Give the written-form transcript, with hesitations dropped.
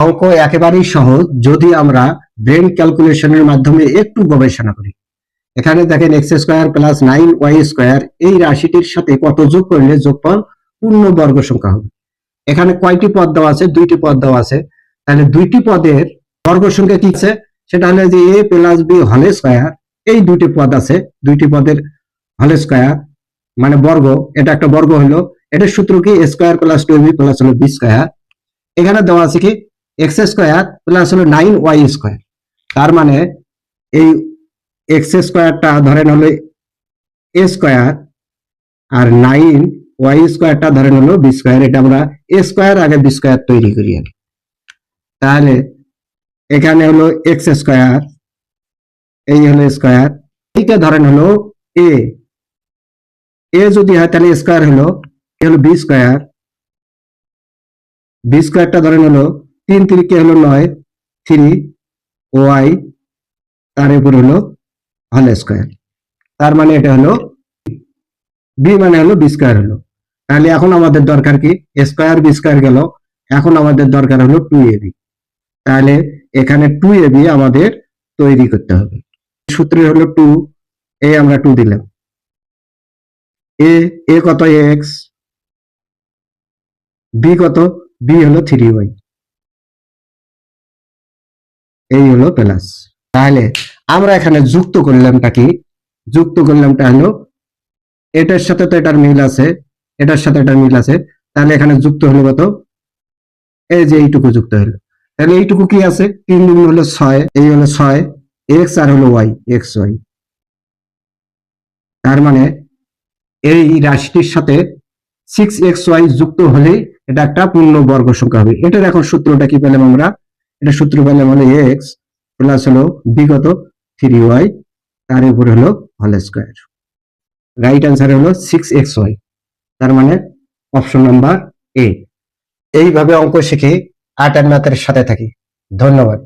অঙ্ক একেবারেই সহজ যদি আমরা ব্রেন ক্যালকুলেশনের মাধ্যমে একটু গবেষণা করি। এখানে দেখেন x square plus 9y square এই রাশিটির সাথে কত যোগ করলে যোগফল পূর্ণ বর্গ সংখ্যা হবে। এখানে কয়টি পদ দেওয়া আছে? দুইটি পদ দেওয়া আছে। তাহলে দুইটি পদের বর্গ সংখ্যা কি আছে? সেটা হলো যে a plus b whole square. এই দুইটি পদ আছে, দুইটি পদের হোল স্কোয়ার মানে বর্গ, এটা একটা বর্গ হলো। এটার সূত্র কি? a square plus 2b plus হলো b স্কোয়ার। এখানে দেওয়া আছে কি এক্স স্কোয়ার প্লাস হলো 9y স্কোয়ার। তার মানে এই এক্স স্কোয়ারটা ধরেন হলো এ স্কোয়ার আর 9y স্কোয়ারটা ধরেন হলো বি স্কোয়ার। এটা আমরা এ স্কোয়ার আগে বি স্কোয়ার তৈরি করি আর তাহলে এখানে হলো এক্স স্কোয়ার, এই হলো স্কোয়ার, এইটা ধরেন হলো এ, এ যদি হয় তাহলে স্কোয়ার হলো বি স্কোয়ার, বি স্কোয়ারটা ধরেন হলো 3 3 হলো 9, 3y তার উপর হলো হোল স্কোয়ার। তার মানে এটা হলো বি মানে হলো বি স্কোয়ার হলো। তাহলে এখন আমাদের দরকার কি? স্কোয়ার বি স্কোয়ার গেল, এখন আমাদের দরকার হলো 2ab। তাহলে এখানে 2ab আমাদের তৈরি করতে হবে। সূত্রে হলো 2, এ আমরা 2 দিলাম, এ কত? এক্স, বি কত? বি হলো 3y, এই হলো প্লাস। তাহলে আমরা এখানে যুক্ত করলামটা কি? যুক্ত করলামটা হলো এটার সাথে তো এটার মিল আছে, এটার সাথে এটার মিল আছে। তাহলে এখানে যুক্ত হলো কত? এই যে এইটুকু যুক্ত হলো। তাহলে এইটুকু কি আছে? 3 গুণ হলো 6, এই হলো 6 এক্স আর হলো ওয়াই, এক্স ওয়াই। তার মানে এই রাশিটির সাথে 6xy যুক্ত হলেই এটা একটা পূর্ণ বর্গ সংখ্যা হবে। এটার এখন সূত্রটা কি পেলাম আমরা? এটা সূত্র পেলাম হলো এক্স প্লাস হলো বিগত 3y তার উপর হলো হোল স্কোয়ার। রাইট অ্যান্সার হলো 6xy। তার মানে অপশন নাম্বার এ। এইভাবে অঙ্ক শিখে আর্ট অ্যান্ড ম্যাথের সাথে থাকি। ধন্যবাদ।